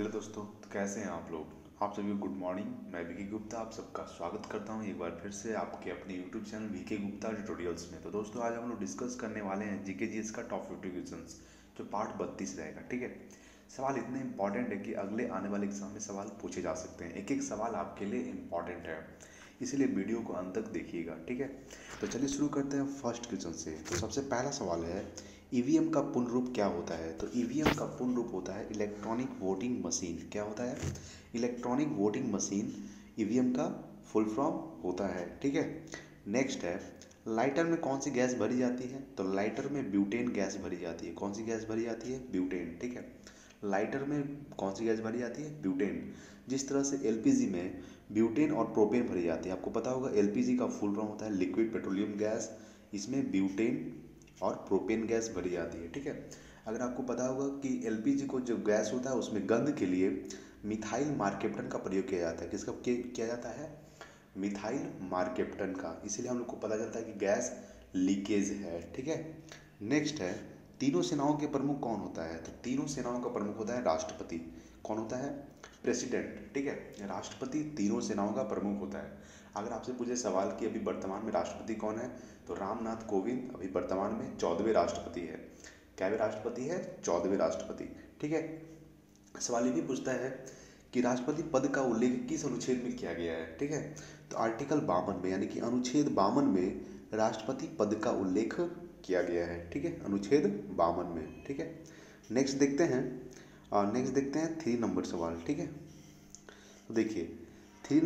Hello दोस्तों, तो कैसे हैं आप लोग। आप सभी को गुड मॉर्निंग। मैं विकी गुप्ता आप सबका स्वागत करता हूं एक बार फिर से आपके अपने YouTube channel VK Gupta tutorials में। तो दोस्तों, आज हम लोग डिस्कस करने वाले हैं जीके जीएस का टॉप 50 क्वेश्चंस, जो पार्ट 32 रहेगा। ठीक है। सवाल इतने इंपॉर्टेंट है कि अगले आने वाले एग्जाम में सवाल पूछे जा सकते हैं। एक एक सवाल आपके लिए इंपॉर्टेंट है, इसीलिए वीडियो को अंत तक देखिएगा। ठीक है। तो चलिए शुरू करते हैं फर्स्ट क्वेश्चन से। तो सबसे पहला सवाल है, ईवीएम का पूर्ण रूप क्या होता है। तो ईवीएम का पूर्ण रूप होता है इलेक्ट्रॉनिक वोटिंग मशीन। क्या होता है? इलेक्ट्रॉनिक वोटिंग मशीन ईवीएम का फुल फॉर्म होता है। ठीक है। नेक्स्ट है, लाइटर में कौन सी गैस भरी जाती है। तो लाइटर में ब्यूटेन गैस भरी जाती है। कौन सी गैस भरी जाती है? ब्यूटेन। ठीक है। लाइटर में कौन सी गैस भरी जाती है? ब्यूटेन। जिस तरह से एलपीजी में ब्यूटेन और प्रोपेन भरी जाती है। आपको पता होगा एलपीजी का फुल फॉर्म होता है लिक्विड पेट्रोलियम गैस। इसमें ब्यूटेन और प्रोपेन गैस भरी जाती है। ठीक है। अगर आपको पता होगा कि एलपीजी को जो गैस होता है उसमें गंध के लिए मिथाइल मार्केप्टन का प्रयोग किया जाता है। किसका किया जाता है? मिथाइल मार्केप्टन का। इसीलिए हम लोग को पता चलता है कि गैस लीकेज है। ठीक है। नेक्स्ट है, तीनों सेनाओं के प्रमुख कौन होता है। तो तीनों सेनाओं का प्रमुख होता है राष्ट्रपति। कौन होता है? प्रेसिडेंट। ठीक है। राष्ट्रपति तीनों सेनाओं का प्रमुख होता है। अगर आपसे पूछे सवाल कि अभी वर्तमान में राष्ट्रपति कौन है, तो रामनाथ कोविंद अभी वर्तमान में 14वें राष्ट्रपति है। कैवे राष्ट्रपति है? 14वें राष्ट्रपति। ठीक है। सवाल ये भी पूछता है कि राष्ट्रपति पद का उल्लेख किस अनुच्छेद में किया गया है। ठीक है। तो आर्टिकल 52 में, यानी कि अनुच्छेद 52 में राष्ट्रपति पद का उल्लेख किया गया है। ठीक है। अनुच्छेद 52 में। ठीक है। नेक्स्ट देखते हैं 3 नंबर सवाल। ठीक है। तो देखिए 4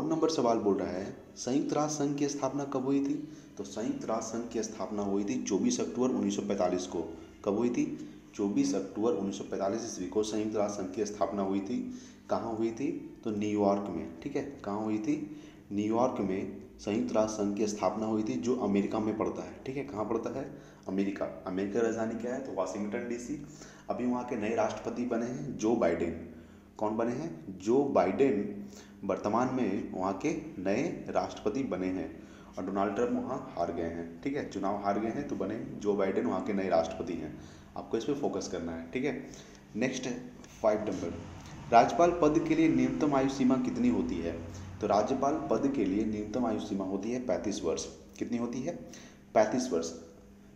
नंबर सवाल बोल रहा है, संयुक्त राष्ट्र संघ की स्थापना कब हुई थी। तो संयुक्त राष्ट्र संघ की स्थापना हुई थी 24 अक्टूबर 1945 को। कब हुई थी? 24 अक्टूबर 1945 ईस्वी को संयुक्त राष्ट्र संघ की स्थापना हुई थी। कहाँ हुई थी? तो न्यूयॉर्क में। ठीक है। कहाँ हुई थी? न्यूयॉर्क में संयुक्त राष्ट्र संघ की स्थापना हुई थी, जो अमेरिका में पड़ता है। ठीक है। कहाँ पड़ता है? अमेरिका। अमेरिका राजधानी क्या है? तो वाशिंगटन डीसी। अभी वहाँ के नए राष्ट्रपति बने हैं जो बाइडेन। कौन बने हैं? जो बाइडेन वर्तमान में वहाँ के नए राष्ट्रपति बने हैं, और डोनाल्ड ट्रंप वहाँ हार गए हैं। ठीक है। चुनाव हार गए हैं तो बने जो बाइडेन वहाँ के नए राष्ट्रपति हैं। आपको इस पर फोकस करना है। ठीक है। नेक्स्ट है 5 नंबर, राज्यपाल पद के लिए न्यूनतम आयु सीमा कितनी होती है। तो राज्यपाल पद के लिए न्यूनतम आयु सीमा होती है 35 वर्ष। कितनी होती है? 35 वर्ष।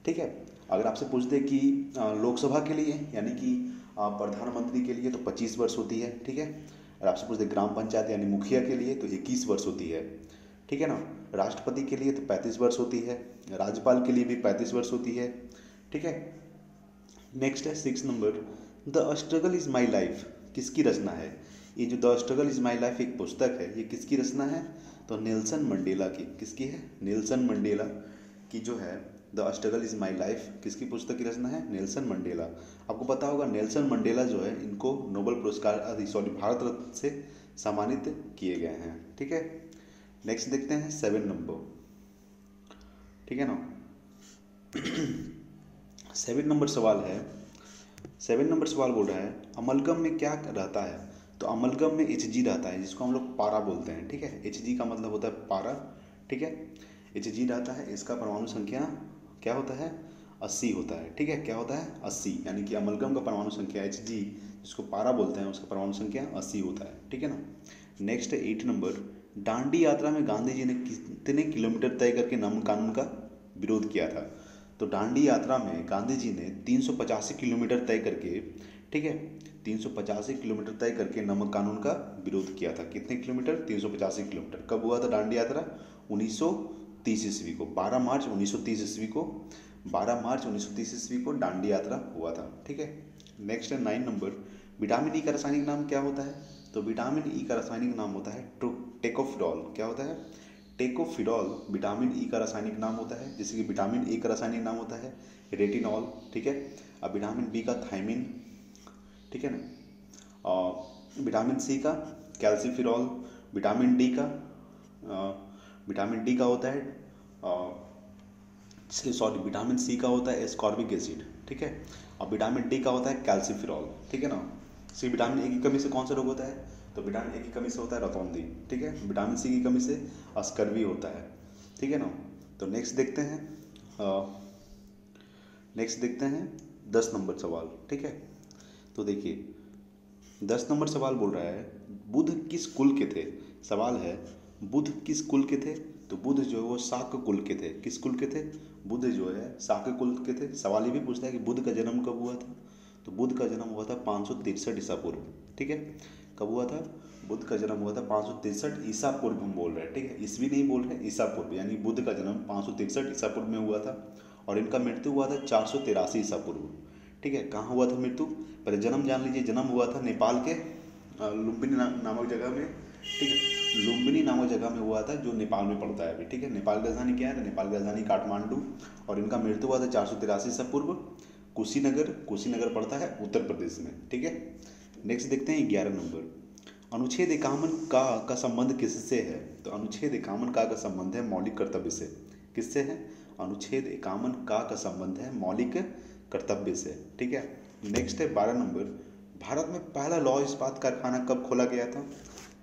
ठीक है। अगर आपसे पूछ दे कि लोकसभा के लिए, यानी कि प्रधानमंत्री के लिए, तो 25 वर्ष होती है। ठीक है। अगर आपसे पूछ दे ग्राम पंचायत यानी मुखिया के लिए, तो 21 वर्ष होती है। ठीक है ना। राष्ट्रपति के लिए तो 35 वर्ष होती है। राज्यपाल के लिए भी 35 वर्ष होती है। ठीक है। नेक्स्ट है 6 number, the struggle is my life किसकी रचना है। ये जो the struggle is my life एक पुस्तक है, ये किसकी रचना है? तो नेल्सन मंडेला की। किसकी है? नेल्सन मंडेला की जो है the struggle is my life, किसकी पुस्तक की रचना है? Nelson Mandela. आपको पता होगा नेल्सन मंडेला जो है, इनको नोबेल पुरस्कार भारत रत्न से सम्मानित किए गए हैं। ठीक है। नेक्स्ट देखते हैं 7 नंबर। ठीक है ना। 7 नंबर सवाल है, 7 नंबर सवाल बोल रहा है, अमलगम में क्या रहता है। तो अमलगम में एच जी रहता है, जिसको हम लोग पारा बोलते हैं। ठीक है। एच जी का मतलब होता है पारा। ठीक है। एच जी रहता है, इसका परमाणु संख्या क्या होता है? 80 होता है। ठीक है। क्या होता है? 80, यानी कि अमलगम का परमाणु संख्या एच जी, जिसको पारा बोलते हैं, उसका परमाणु संख्या 80 होता है। ठीक है ना। नेक्स्ट है 8 नंबर, दांडी यात्रा में गांधी जी ने कितने किलोमीटर तय करके नमक कानून का विरोध किया था। तो दांडी यात्रा में गांधी जी ने 385 किलोमीटर तय करके, ठीक है, 385 किलोमीटर तय करके नमक कानून का विरोध किया था। कितने किलोमीटर? 385 किलोमीटर। कब हुआ था दांडी यात्रा? 1930 ईस्वी को, 12 मार्च 1930 ईस्वी को, 12 मार्च 1930 ईस्वी को दांडी यात्रा हुआ था। ठीक है। नेक्स्ट है 9 नंबर, विटामिन ई का रासायनिक नाम क्या होता है। तो विटामिन ई का रासायनिक नाम होता है टेकोफिडॉल। क्या होता है? टेकोफिडॉल विटामिन ई का रासायनिक नाम होता है। जैसे कि विटामिन ए का रासायनिक नाम होता है रेटिनॉल। ठीक है। अब विटामिन बी का थायमिन। ठीक है ना। और विटामिन सी का कैल्सीफिरॉल। विटामिन डी का होता है विटामिन सी का होता है एस्कॉर्बिक एसिड। ठीक है। और विटामिन डी का होता है कैल्सीफिरॉल। ठीक है ना। सी विटामिन ए की कमी से कौन सा रोग होता है? तो विटामिन ए की कमी से होता है रतौंधी। ठीक है। विटामिन सी की कमी से स्कर्वी होता है। ठीक है ना। तो नेक्स्ट देखते हैं 10 नंबर सवाल। ठीक है। तो देखिए 10 नंबर सवाल बोल रहा है बुध किस कुल के थे। सवाल है बुध किस कुल के थे। तो बुध जो है वो शाक्य कुल के थे। किस कुल के थे? बुध जो है शाक्य कुल के थे। सवाल ये भी पूछता है कि बुध का जन्म कब हुआ था। तो बुध का जन्म हुआ था 563 ईसा पूर्व। ठीक है, कब हुआ था? बुध का जन्म हुआ था 563 ईसा पूर्व हम बोल रहे हैं। ठीक है, ईस्वी नहीं बोल रहे, ईसा पूर्व, यानी बुध का जन्म 563 ईसा पूर्व में हुआ था और इनका मृत्यु हुआ था 483 ईसा पूर्व। ठीक है, कहाँ हुआ था मृत्यु? पहले जन्म जान लीजिए। जन्म हुआ था नेपाल के लुम्बिनी नामक जगह में। ठीक है, लुम्बिनी नामक जगह में हुआ था जो नेपाल में पड़ता है अभी। ठीक है, नेपाल की राजधानी क्या है? तो नेपाल की राजधानी काठमांडू। और इनका मृत्यु हुआ था 483 ईसा पूर्व। कुशीनगर पड़ता है उत्तर प्रदेश में। ठीक है, नेक्स्ट देखते हैं 11 नंबर। अनुच्छेद 51 का संबंध किससे है? तो अनुच्छेद 51 का संबंध है मौलिक कर्तव्य से। किससे है? अनुच्छेद 51 का संबंध है मौलिक कर्तव्य से। ठीक है, नेक्स्ट है 12 नंबर। भारत में पहला लौह इस्पात कारखाना कब खोला गया था?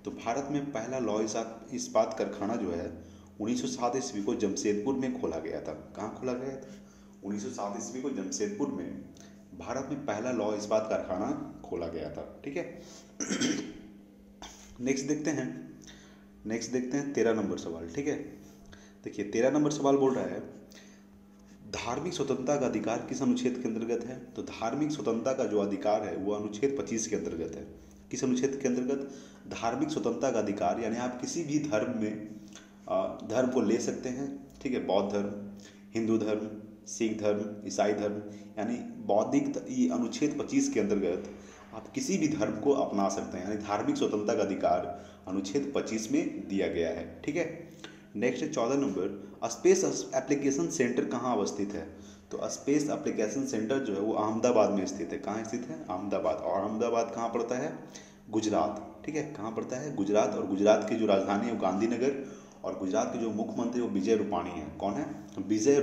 तो भारत में पहला लौह इस्पात कारखाना जो है 1907 ईस्वी को जमशेदपुर में खोला गया था। कहाँ खोला गया था? 1907 ईस्वी को जमशेदपुर में भारत में पहला लौह इस्पात कारखाना खोला गया था। ठीक है, नेक्स्ट देखते हैं 13 नंबर सवाल। ठीक है, देखिए 13 नंबर सवाल बोल रहा है धार्मिक स्वतंत्रता का अधिकार किस अनुच्छेद के अंतर्गत है? तो धार्मिक स्वतंत्रता का जो अधिकार है वो अनुच्छेद 25 के अंतर्गत है। किस अनुच्छेद के अंतर्गत? धार्मिक स्वतंत्रता का अधिकार, यानी आप किसी भी धर्म में धर्म को ले सकते हैं। ठीक है, बौद्ध धर्म, हिंदू धर्म, सिख धर्म, ईसाई धर्म, यानी बौद्धिक ये अनुच्छेद 25 के अंतर्गत आप किसी भी धर्म को अपना सकते हैं, यानी धार्मिक स्वतंत्रता का अधिकार अनुच्छेद 25 में दिया गया है। ठीक है, next 14 number. Space application centre कहाँ अवस्थित है? तो स्पेस एप्लीकेशन सेंटर जो है वो अहमदाबाद में स्थित है। कहाँ स्थित है? अहमदाबाद। और अहमदाबाद कहाँ पड़ता है? गुजरात। ठीक है, कहाँ पड़ता है? गुजरात। और गुजरात की जो राजधानी है वो गांधीनगर। और गुजरात के जो मुख्यमंत्री वो विजय रूपाणी है। कौन है? विजय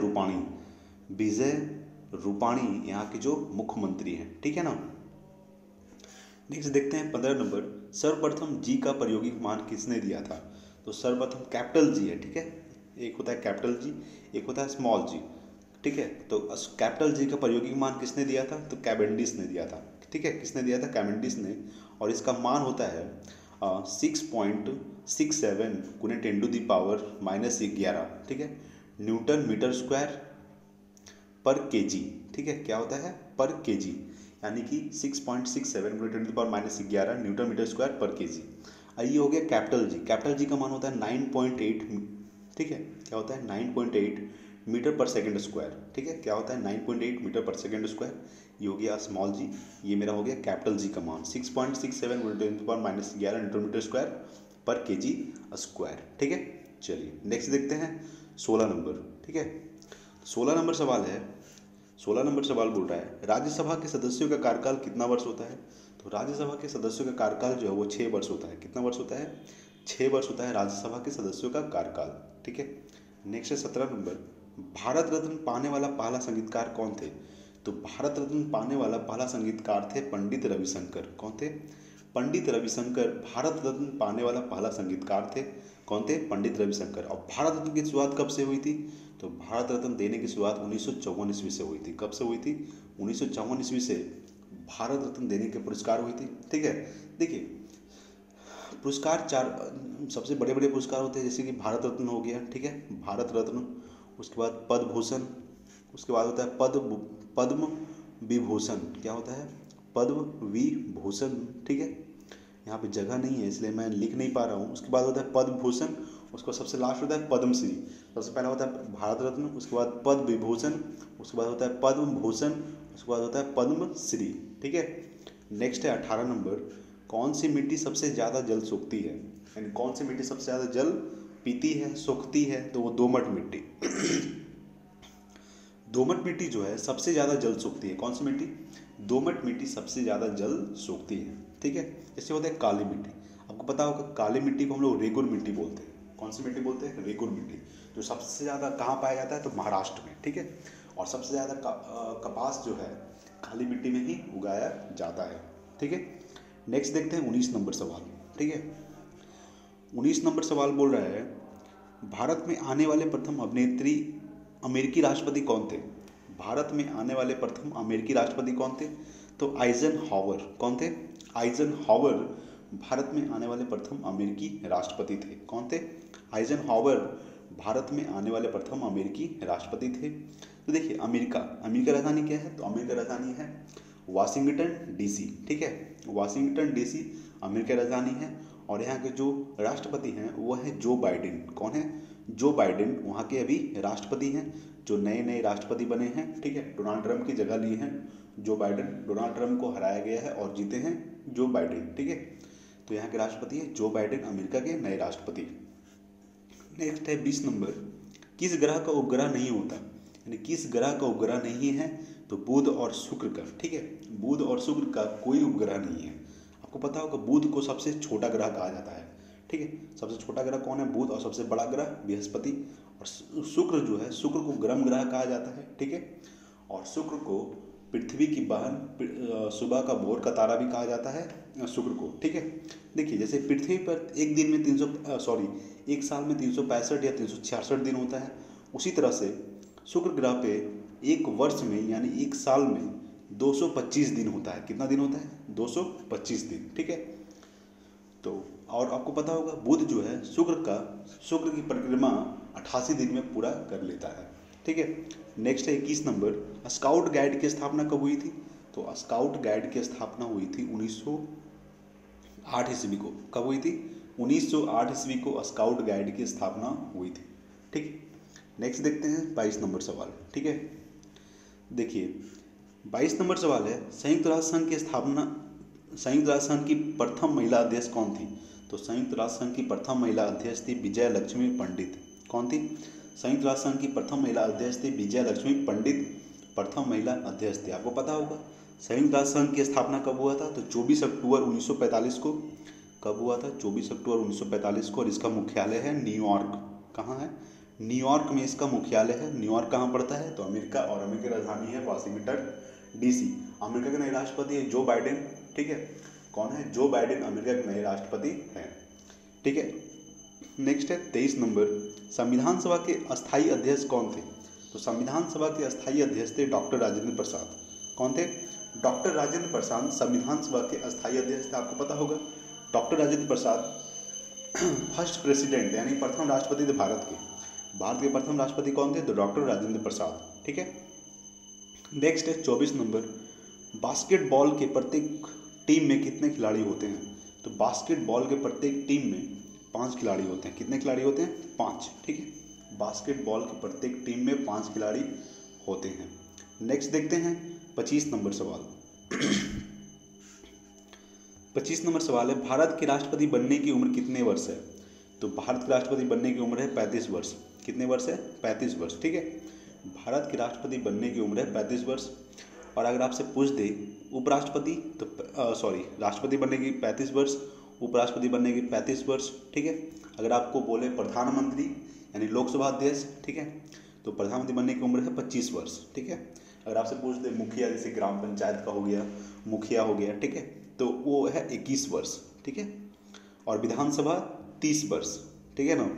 रूपाणी यहाँ के जो मुख्यमंत्री हैं। ठीक है ना। नेक्स्ट देखते हैं 15 नंबर। सर्वप्रथम जी का प्रायोगिक मान किसने दिया था? तो सर्वप्रथम कैपिटल जी है। ठीक है, एक होता है कैपिटल जी, एक होता है स्मॉल जी। ठीक है, तो कैपिटल जी का प्रायोगिक मान किसने दिया था? तो कैवेंडिश ने दिया था। ठीक है, किसने दिया था? कैवेंडिश ने। और इसका मान होता है 6.67 × 10⁻⁻11। ठीक है, न्यूटन मीटर स्क्वायर पर केजी। ठीक है, क्या होता है? पर केजी, यानी कि 6.67 × 10⁻11 न्यूटन मीटर स्क्वायर पर केजी। ये हो गया कैपिटल जी। कैपिटल जी का मान होता है 9.8। ठीक है, क्या होता है? 9.8 मीटर पर सेकंड स्क्वायर। ठीक है, क्या होता है? 9.8 मीटर पर सेकंड स्क्वायर। ये हो गया स्मॉल जी। ये मेरा हो गया कैपिटल जी का मान 6.67 × 10⁻11 न्यूटन मीटर स्क्वायर पर केजी स्क्वायर। ठीक है, चलिए नेक्स्ट देखते हैं 16 नंबर। ठीक है, 16 नंबर सवाल है। 16 नंबर सवाल बोल रहा है राज्यसभा के सदस्यों का कार्यकाल कितना वर्ष होता है? तो राज्यसभा के सदस्यों का कार्यकाल जो है वो 6 वर्ष होता है। कितना वर्ष होता है? 6 वर्ष होता है राज्यसभा के सदस्यों का कार्यकाल। ठीक है, नेक्स्ट है 17 नंबर। भारत रत्न पाने वाला पहला संगीतकार कौन थे? तो भारत रत्न पाने वाला पहला संगीतकार थे पंडित रविशंकर। कौन थे? पंडित रविशंकर भारत रत्न पाने वाला पहला संगीतकार थे। कौन थे? पंडित रविशंकर। और भारत रत्न की शुरुआत कब से हुई थी? तो भारत रत्न देने की शुरुआत 1954 ईस्वी से हुई थी। कब से हुई थी? 1954 ईस्वी से भारत रत्न देने के पुरस्कार हुई थी। ठीक है, देखिए पुरस्कार 4 सबसे बड़े बड़े पुरस्कार होते हैं, जैसे कि भारत रत्न हो गया। ठीक है, भारत रत्न, उसके बाद पद्म भूषण, उसके बाद होता है पद्म विभूषण। क्या होता है? पद्म विभूषण। ठीक है, यहाँ पे जगह नहीं है इसलिए मैं लिख नहीं पा रहा हूँ। उसके बाद होता है पद्म भूषण, उसके बाद सबसे लास्ट होता है पद्मश्री। सबसे पहला होता है भारत रत्न, उसके बाद पद्म विभूषण, उसके बाद होता है पद्म भूषण, उसके बाद होता है पद्मश्री। ठीक है, नेक्स्ट है 18 नंबर। कौन सी मिट्टी सबसे ज़्यादा जल सोखती है? यानी कौन सी मिट्टी सबसे ज़्यादा जल पीती है, सोखती है? तो वो दोमट मिट्टी। दोमट मिट्टी जो है सबसे ज़्यादा जल सोखती है। कौन सी मिट्टी? दोमट मिट्टी सबसे ज़्यादा जल सोखती है। ठीक है, इससे होता है काली मिट्टी। आपको पता होगा काली मिट्टी को हम लोग रेगुर मिट्टी बोलते हैं। कौन सी मिट्टी बोलते हैं? रेगुर मिट्टी, जो सबसे ज़्यादा कहाँ पाया जाता है? तो महाराष्ट्र में। ठीक है, और सबसे ज़्यादा कपास जो है काली मिट्टी में ही उगाया जाता है। ठीक है, नेक्स्ट देखते हैं 19 नंबर सवाल। ठीक है, 19 नंबर सवाल बोल रहा है भारत में आने वाले प्रथम अभिनेत्री अमेरिकी राष्ट्रपति कौन थे? भारत में आने वाले प्रथम अमेरिकी राष्ट्रपति कौन थे? तो आइजनहावर कौन थे? आइजनहावर भारत में आने वाले प्रथम अमेरिकी राष्ट्रपति थे। कौन थे? आइजनहावर भारत में आने वाले प्रथम अमेरिकी राष्ट्रपति थे। तो देखिए अमेरिका राजधानी क्या है? तो अमेरिका राजधानी है वाशिंगटन डीसी। ठीक है, वाशिंगटन डीसी अमेरिका राजधानी है। और यहाँ के जो राष्ट्रपति हैं वो है जो बाइडेन। कौन है? जो बाइडेन वहाँ के अभी राष्ट्रपति हैं, जो नए नए राष्ट्रपति बने हैं। ठीक है, डोनाल्ड ट्रंप की जगह लिए हैं जो बाइडेन। डोनाल्ड ट्रंप को हराया गया है और जीते हैं जो बाइडेन। ठीक है, तो यहाँ के राष्ट्रपति है जो बाइडेन, अमेरिका के नए राष्ट्रपति। नेक्स्ट है 20 नंबर, किस ग्रह का उपग्रह नहीं होता? यानी किस ग्रह का उपग्रह नहीं है? तो बुध और शुक्र का। ठीक है, बुध और शुक्र का कोई उपग्रह नहीं है। आपको पता होगा बुध को सबसे छोटा ग्रह कहा जाता है। ठीक है, सबसे छोटा ग्रह कौन है? बुध। और सबसे बड़ा ग्रह बृहस्पति। और शुक्र जो है, शुक्र को गर्म ग्रह कहा जाता है। ठीक है, और शुक्र को पृथ्वी की बहन, सुबह का भोर का तारा भी कहा जाता है शुक्र को। ठीक है, देखिए जैसे पृथ्वी पर एक दिन में एक साल में 365 या 366 दिन होता है, उसी तरह से शुक्र ग्रह पे एक वर्ष में यानी एक साल में 225 दिन होता है। कितना दिन होता है? 225 दिन। ठीक है, तो और आपको पता होगा बुध जो है शुक्र की परिक्रमा 88 दिन में पूरा कर लेता है। ठीक है, नेक्स्ट है 21 नंबर, स्काउट गाइड की स्थापना कब हुई थी? तो स्काउट गाइड की स्थापना हुई थी 1908 ईस्वी को। कब हुई थी? 1908 ईस्वी को स्काउट गाइड की स्थापना हुई थी। ठीक, नेक्स्ट देखते हैं 22 नंबर सवाल। ठीक है, देखिए 22 नंबर सवाल है, संयुक्त राष्ट्र संघ की प्रथम महिला अध्यक्ष कौन थी? तो संयुक्त राष्ट्र संघ की प्रथम महिला अध्यक्ष थी विजय लक्ष्मी पंडित। कौन थी? संयुक्त राष्ट्र संघ की प्रथम महिला अध्यक्ष थी विजय लक्ष्मी पंडित, प्रथम महिला अध्यक्ष थी। आपको पता होगा संयुक्त राष्ट्र संघ की स्थापना कब हुआ था? तो 24 अक्टूबर 1945 को। कब हुआ था? 24 अक्टूबर 1945 को। और इसका मुख्यालय है न्यूयॉर्क। कहाँ है? न्यूयॉर्क में इसका मुख्यालय है। न्यूयॉर्क कहाँ पड़ता है? तो अमेरिका। और अमेरिका राजधानी है वाशिंगटन डीसी। अमेरिका के नए राष्ट्रपति है जो बाइडेन। ठीक है, कौन है? जो बाइडेन अमेरिका के नए राष्ट्रपति हैं। ठीक है, नेक्स्ट है 23 नंबर, संविधान सभा के अस्थायी अध्यक्ष कौन थे? तो संविधान सभा के अस्थायी अध्यक्ष थे डॉक्टर राजेंद्र प्रसाद। कौन थे? डॉक्टर राजेंद्र प्रसाद संविधान सभा के अस्थायी अध्यक्ष थे। आपको पता होगा doctor Rajendra Prasad first president यानी प्रथम राष्ट्रपति थे भारत के। भारत के प्रथम राष्ट्रपति कौन थे? तो डॉक्टर राजेंद्र प्रसाद। ठीक है, नेक्स्ट है 24 नंबर, बास्केटबॉल के प्रत्येक टीम में कितने खिलाड़ी होते हैं? तो बास्केटबॉल के प्रत्येक टीम में 5 खिलाड़ी होते हैं। कितने खिलाड़ी होते हैं? 5। ठीक है, बास्केटबॉल की प्रत्येक टीम में 5 खिलाड़ी होते हैं। नेक्स्ट देखते हैं 25 नंबर सवाल। 25 नंबर सवाल है, भारत के राष्ट्रपति बनने की उम्र कितने वर्ष है? तो भारत के राष्ट्रपति बनने की उम्र है 35 वर्ष। कितने वर्ष है? 35 वर्ष। ठीक है, भारत के राष्ट्रपति बनने की उम्र है 35 वर्ष। और अगर आपसे पूछ दे उपराष्ट्रपति तो राष्ट्रपति बनने की 35 वर्ष, उपराष्ट्रपति बनने की 35 वर्ष। ठीक है, अगर आपको बोले प्रधानमंत्री यानी लोकसभा अध्यक्ष, ठीक है, तो प्रधानमंत्री बनने की उम्र है 25 वर्ष। ठीक है, अगर आपसे पूछ दे मुखिया, जैसे ग्राम पंचायत का हो गया, मुखिया हो गया, ठीक है, तो वो है 21 वर्ष। ठीक है, और विधानसभा 30 वर्ष। ठीक है ना।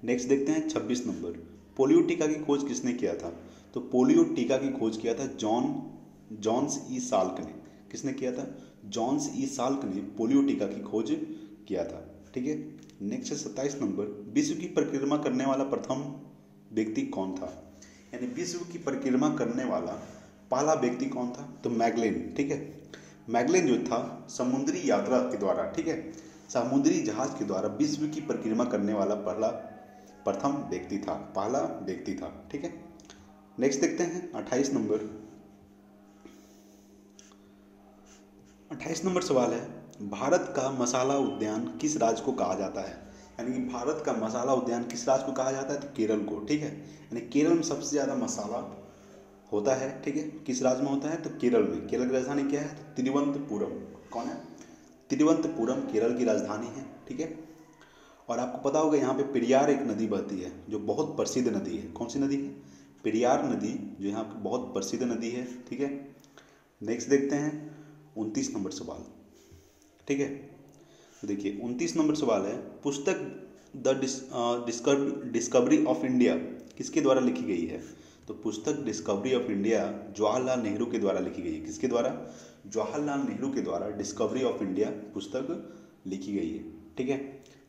नेक्स्ट देखते हैं 26 नंबर, पोलियो टीका की खोज किसने किया था? तो पोलियो टीका की खोज किया था जॉन्स ई साल्क ने। किसने किया था? जॉन्स ई साल्क ने पोलियो टीका की खोज किया था। ठीक है, नेक्स्ट है 27 नंबर, विश्व की परिक्रमा करने वाला प्रथम व्यक्ति कौन था? यानी विश्व की परिक्रमा करने वाला पहला व्यक्ति कौन था? तो मैगलेन। ठीक है, मैगलेन जो था समुद्री यात्रा के द्वारा, ठीक है, समुद्री जहाज के द्वारा विश्व की परिक्रमा करने वाला प्रथम व्यक्ति था, पहला व्यक्ति था। ठीक है, नेक्स्ट देखते हैं 28 नंबर। 28 नंबर सवाल है, भारत का मसाला उद्यान किस राज्य को कहा जाता है? यानी कि भारत का मसाला उद्यान किस राज्य को कहा जाता है? तो केरल को। ठीक है, यानी केरल में सबसे ज़्यादा मसाला होता है। ठीक है, किस राज्य में होता है? तो केरल में। केरल की राजधानी क्या है? तो तिरुवनंतपुरम। कौन है? तिरुवनंतपुरम केरल की राजधानी है। ठीक है, और आपको पता होगा यहाँ पे पेरियार एक नदी बहती है जो बहुत प्रसिद्ध नदी है। कौन सी नदी है? पेरियार नदी, जो यहाँ पे बहुत प्रसिद्ध नदी है। ठीक है, नेक्स्ट देखते हैं 29 नंबर सवाल। ठीक है, तो देखिए 29 नंबर सवाल है, पुस्तक द डिस्कवरी ऑफ इंडिया किसके द्वारा लिखी गई है? तो पुस्तक discovery of India Jawaharlal Nehru के द्वारा लिखी गई है। किसके द्वारा? जवाहरलाल नेहरू के द्वारा डिस्कवरी ऑफ इंडिया पुस्तक लिखी गई है। ठीक है।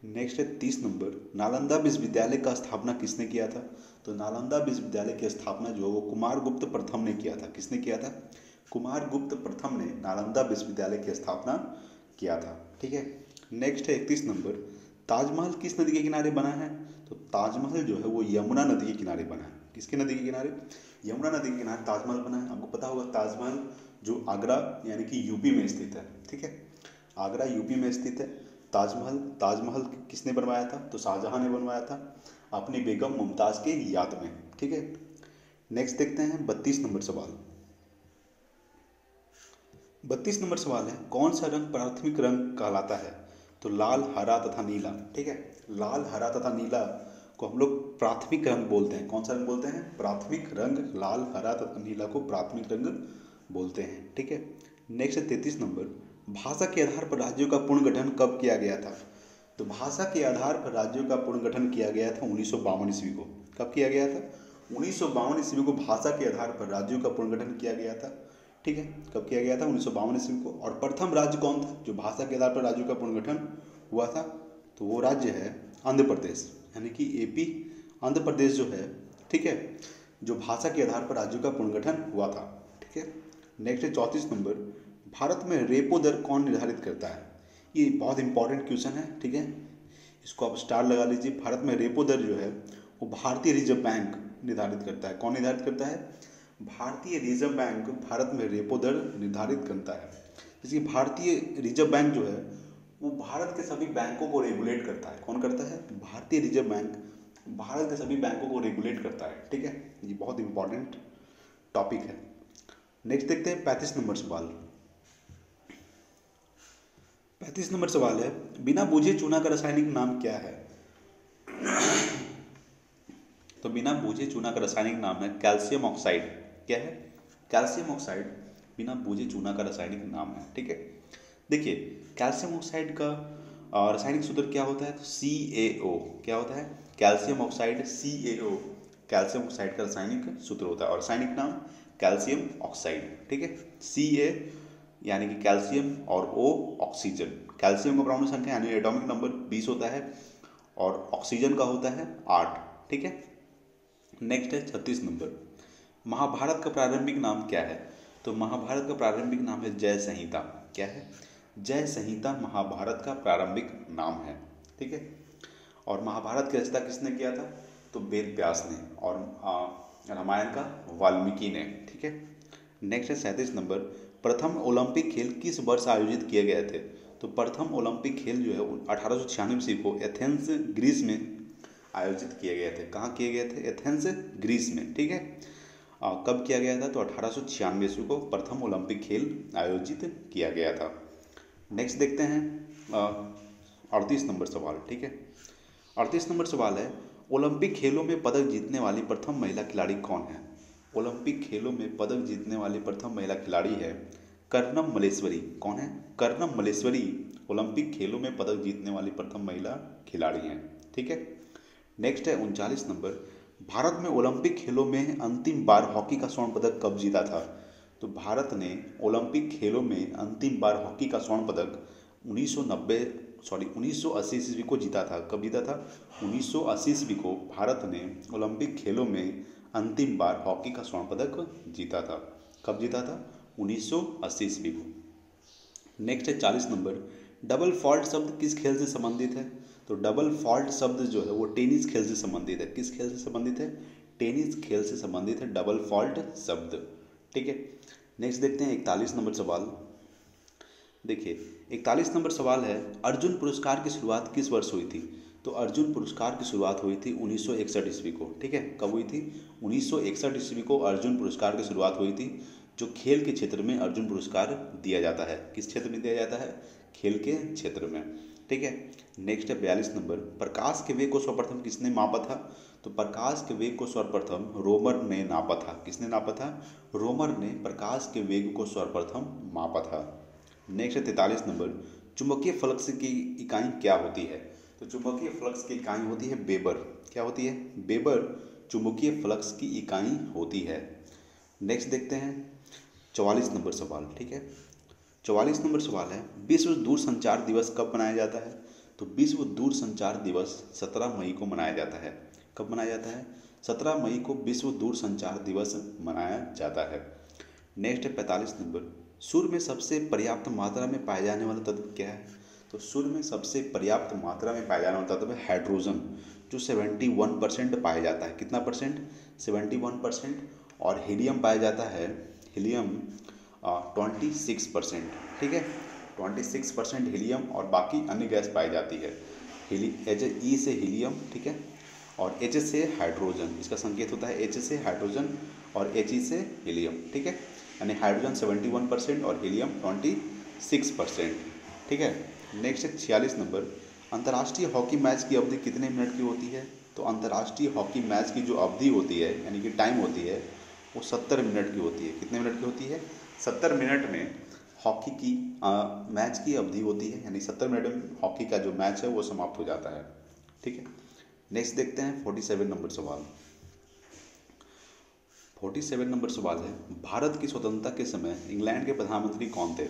नेक्स्ट है 30 नंबर, नालंदा विश्वविद्यालय का स्थापना किसने किया था? तो नालंदा विश्वविद्यालय की स्थापना जो वो कुमार गुप्त प्रथम ने किया था। किसने किया था? कुमार गुप्त प्रथम ने नालंदा विश्वविद्यालय की स्थापना किया था। ठीक है। नेक्स्ट है 31 नंबर, ताजमहल किस नदी के किनारे बना है? तो ताजमहल जो है वो यमुना नदी के किनारे बना है। किसके नदी के किनारे? यमुना नदी के किनारे ताजमहल बना है। आपको पता होगा ताजमहल जो आगरा यानी कि यूपी में स्थित है। ठीक है, आगरा यूपी में स्थित है। ताजमहल ताजमहल किसने बनवाया था? तो शाहजहां ने बनवाया था अपनी बेगम मुमताज के याद में। ठीक है। नेक्स्ट देखते हैं 32 नंबर सवाल। 32 नंबर सवाल है, कौन सा रंग प्राथमिक रंग कहलाता है? तो लाल, हरा तथा नीला। ठीक है, लाल, हरा तथा नीला को हम लोग प्राथमिक रंग बोलते हैं। कौन सा रंग बोलते हैं? प्राथमिक रंग। लाल, हरा तथा नीला को प्राथमिक रंग बोलते हैं। ठीक है। नेक्स्ट है 33 नंबर, भाषा के आधार पर राज्यों का पुनर्गठन कब किया गया था? तो भाषा के आधार पर राज्यों का पुनर्गठन किया गया था 1952 ईस्वी को। कब किया गया था? 1952 ईस्वी को भाषा के आधार पर राज्यों का पुनर्गठन किया गया था। ठीक है, कब किया गया था? 1952 ईस्वी को। और प्रथम राज्य कौन था जो भाषा के आधार पर राज्यों का पुनर्गठन हुआ था? तो वो राज्य है आंध्र प्रदेश, यानी कि एपी, आंध्र प्रदेश जो है। ठीक है, जो भाषा के आधार पर राज्यों का पुनर्गठन हुआ था। ठीक है। नेक्स्ट है 34 नंबर, भारत में रेपो दर कौन निर्धारित करता है? ये बहुत इंपॉर्टेंट क्वेश्चन है। ठीक है, इसको आप स्टार लगा लीजिए। भारत में रेपो दर जो है वो भारतीय रिजर्व बैंक निर्धारित करता है। कौन निर्धारित करता है? भारतीय रिजर्व बैंक भारत में रेपो दर निर्धारित करता है। जैसे भारतीय रिजर्व बैंक जो है वो भारत के सभी बैंकों को रेगुलेट करता है। कौन करता है? भारतीय रिजर्व बैंक भारत के सभी बैंकों को रेगुलेट करता है। ठीक है, ये बहुत इंपॉर्टेंट टॉपिक है। नेक्स्ट देखते हैं 35 नंबर सवाल। 35 नंबर सवाल है, बिना बूझे चूना का रासायनिक नाम क्या है? तो बिना बूझे चूना का रासायनिक नाम है कैल्शियम ऑक्साइड। क्या है? कैल्शियम ऑक्साइड बिना बूझे चूना का रासायनिक नाम है। ठीक है, देखिए कैल्शियम ऑक्साइड का रासायनिक सूत्र क्या होता है? तो CaO। क्या होता है? Calcium oxide CaO calcium oxide का रासायनिक सूत्र होता है और रासायनिक नाम कैल्शियम ऑक्साइड। ठीक है, Ca यानी कि कैल्शियम और O ऑक्सीजन। कैल्शियम का परमाणु संख्या यानी एटॉमिक नंबर 20 होता है और ऑक्सीजन का होता है 8। ठीक है। नेक्स्ट है 36 नंबर, महाभारत का प्रारंभिक नाम क्या है? तो महाभारत का प्रारंभिक नाम है जय संहिता। क्या है? जय संहिता महाभारत का प्रारंभिक नाम है। ठीक है, और महाभारत की रचना किसने किया था? तो वेद व्यास ने, और रामायण का वाल्मीकि ने। ठीक है। नेक्स्ट है 37 नंबर, प्रथम ओलंपिक खेल किस वर्ष आयोजित किए गए थे? तो प्रथम ओलंपिक खेल जो है 1896 ईस्वी को एथेंस ग्रीस में आयोजित किए गए थे। कहाँ किए गए थे? एथेंस ग्रीस में। ठीक है, कब किया गया था? तो 1896 ईस्वी को प्रथम ओलंपिक खेल आयोजित किया गया था। नेक्स्ट देखते हैं 38 नंबर सवाल। ठीक है, 38 नंबर सवाल है, ओलंपिक खेलों में पदक जीतने वाली प्रथम महिला खिलाड़ी कौन है? ओलंपिक खेलों में पदक जीतने वाली प्रथम महिला खिलाड़ी है कर्णम मल्लेश्वरी। कौन है? कर्णम मल्लेश्वरी ओलंपिक खेलों में पदक जीतने वाली प्रथम महिला खिलाड़ी हैं। ठीक है। नेक्स्ट है 39 नंबर, भारत में ओलंपिक खेलों में अंतिम बार हॉकी का स्वर्ण पदक कब जीता था? तो भारत ने ओलंपिक खेलों में अंतिम बार हॉकी का स्वर्ण पदक 1980 ईस्वी को जीता था। कब जीता था? 1980 ईस्वी को भारत ने ओलंपिक खेलों में अंतिम बार हॉकी का स्वर्ण पदक जीता था। कब जीता था? 1980 ईस्वी को। नेक्स्ट है 40 नंबर, डबल फॉल्ट शब्द किस खेल से संबंधित है? तो डबल फॉल्ट शब्द जो है वो टेनिस खेल से संबंधित है। किस खेल से संबंधित है? टेनिस खेल से संबंधित है डबल फॉल्ट शब्द। ठीक है। नेक्स्ट देखते हैं 41 नंबर सवाल। देखिए 41 नंबर सवाल है, अर्जुन पुरस्कार की शुरुआत किस वर्ष हुई थी? तो अर्जुन पुरस्कार की शुरुआत हुई थी 1961 ईस्वी को। ठीक है, कब हुई थी? 1961 ईस्वी को अर्जुन पुरस्कार की शुरुआत हुई थी, जो खेल के क्षेत्र में अर्जुन पुरस्कार दिया जाता है। किस क्षेत्र में दिया जाता है? खेल के क्षेत्र में। ठीक है। नेक्स्ट है 42 नंबर, प्रकाश के वेग को सर्वप्रथम किसने मापा था? तो प्रकाश के वेग को सर्वप्रथम रोमर ने नापा था। किसने नापा था? रोमर ने प्रकाश के वेग को सर्वप्रथम मापा था। नेक्स्ट है 43 नंबर, चुंबकीय फ्लक्स की इकाई क्या होती है? तो चुंबकीय फ्लक्स की इकाई होती है वेबर। क्या होती है? वेबर चुंबकीय फ्लक्स की इकाई होती है। नेक्स्ट देखते हैं 44 नंबर सवाल। ठीक है, 44 नंबर सवाल है, विश्व दूरसंचार दिवस कब मनाया जाता है? तो विश्व दूरसंचार दिवस 17 मई को मनाया जाता है। कब मनाया जाता है? 17 मई को विश्व दूरसंचार दिवस मनाया जाता है। नेक्स्ट है 45 नंबर, सूर्य में सबसे पर्याप्त मात्रा में पाए जाने वाला तत्व क्या है? तो सूर्य में सबसे पर्याप्त मात्रा में पाया जाने वाला तत्व है हाइड्रोजन, जो 71% पाया जाता है। कितना परसेंट? 71%। और हीलियम पाया जाता है, हीलियम 26%। ठीक है, 26% हीलियम और बाकी अन्य गैस पाई जाती है। ई से हीलियम, ठीक है, और एच से हाइड्रोजन, इसका संकेत होता है एच से हाइड्रोजन और एच ई से हीलियम। ठीक है, यानी हाइड्रोजन 71% और हीलियम 26%। ठीक है, नेक्स्ट है 46 नंबर, अंतर्राष्ट्रीय हॉकी मैच की अवधि कितने मिनट की होती है? तो अंतर्राष्ट्रीय हॉकी मैच की जो अवधि होती है, यानी कि टाइम होती है, वो 70 मिनट की होती है। कितने मिनट की होती है? 70 मिनट में हॉकी की मैच की अवधि होती है, यानी 70 मिनट में हॉकी का जो मैच है वो समाप्त हो जाता है। ठीक है, नेक्स्ट देखते हैं 47 नंबर सवाल। 47 नंबर सवाल है, भारत की स्वतंत्रता के समय इंग्लैंड के प्रधानमंत्री कौन थे?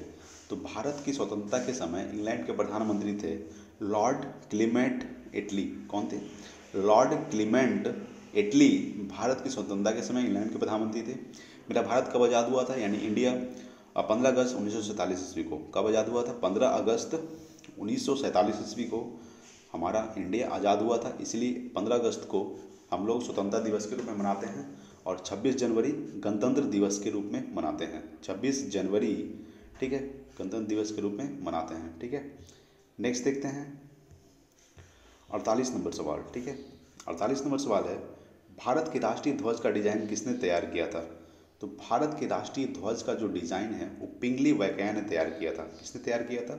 तो भारत की स्वतंत्रता के समय इंग्लैंड के प्रधानमंत्री थे लॉर्ड क्लीमेंट एटली। कौन थे? लॉर्ड क्लीमेंट एटली भारत की स्वतंत्रता के समय इंग्लैंड के प्रधानमंत्री थे। मेरा भारत कब आज़ाद हुआ था, यानी इंडिया 15 अगस्त 1947 ईस्वी को। कब आज़ाद हुआ था? 15 अगस्त 1947 ईस्वी को हमारा इंडिया आज़ाद हुआ था। इसलिए 15 अगस्त को हम लोग स्वतंत्रता दिवस के रूप में मनाते हैं और 26 जनवरी गणतंत्र दिवस के रूप में मनाते हैं। 26 जनवरी, ठीक है, गणतंत्र दिवस के रूप में मनाते हैं। ठीक है, नेक्स्ट देखते हैं 48 नंबर सवाल। ठीक है, 48 नंबर सवाल है, भारत के राष्ट्रीय ध्वज का डिजाइन किसने तैयार किया था? तो भारत के राष्ट्रीय ध्वज का जो डिजाइन है वो पिंगली वैकेया ने तैयार किया था। किसने तैयार किया था?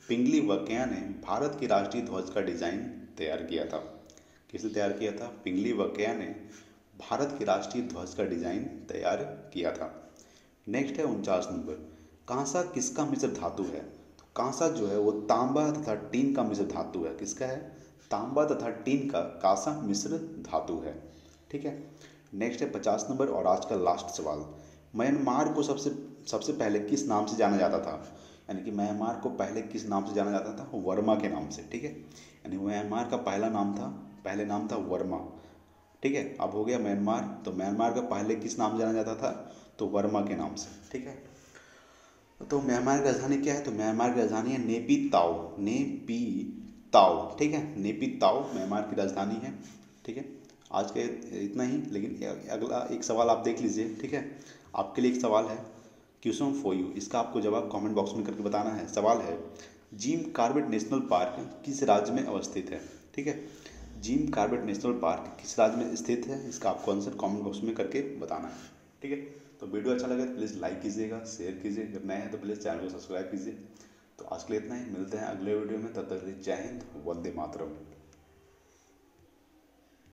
पिंगली वैकेया ने भारत के राष्ट्रीय ध्वज का डिजाइन तैयार किया था। किसने तैयार किया था? पिंगली वैकेया ने भारत के राष्ट्रीय ध्वज का डिजाइन तैयार किया था। नेक्स्ट है 49 नंबर, कांसा किसका मिश्र धातु है? तो कांसा जो है वो तांबा तथा टीन का मिश्र धातु है। किसका है? तांबा तथा टीन का कांसा मिश्र धातु है। ठीक है, नेक्स्ट है 50 नंबर और आज का लास्ट सवाल, म्यांमार को सबसे पहले किस नाम से जाना जाता था? यानी कि म्यांमार को पहले किस नाम से जाना जाता था? वर्मा के नाम से। ठीक है, यानी म्यांमार का पहले नाम था वर्मा। ठीक है, अब हो गया म्यांमार, तो म्यांमार का पहले किस नाम से जाना जाता था? तो वर्मा के नाम से। ठीक है, तो म्यांमार की राजधानी क्या है? तो म्यांमार की राजधानी है नेपी ताओ। ठीक है, नेपी ताओ म्यांमार की राजधानी है। ठीक है, आज के इतना ही, लेकिन अगला एक सवाल आप देख लीजिए। ठीक है, आपके लिए एक सवाल है, क्वेश्चन फॉर यू, इसका आपको जवाब कमेंट बॉक्स में करके बताना है। सवाल है, जिम कॉर्बेट नेशनल पार्क किस राज्य में अवस्थित है? ठीक है, जिम कॉर्बेट नेशनल पार्क किस राज्य में स्थित है, इसका आपको आंसर कमेंट बॉक्स में करके बताना है। ठीक है, तो वीडियो अच्छा लगे तो प्लीज़ लाइक कीजिएगा, शेयर कीजिए, अगर नए हैं तो प्लीज़ चैनल को सब्सक्राइब कीजिए। तो आज के लिए इतना ही, मिलते हैं अगले वीडियो में, तब तक के लिए जय हिंद, वंदे मातरम।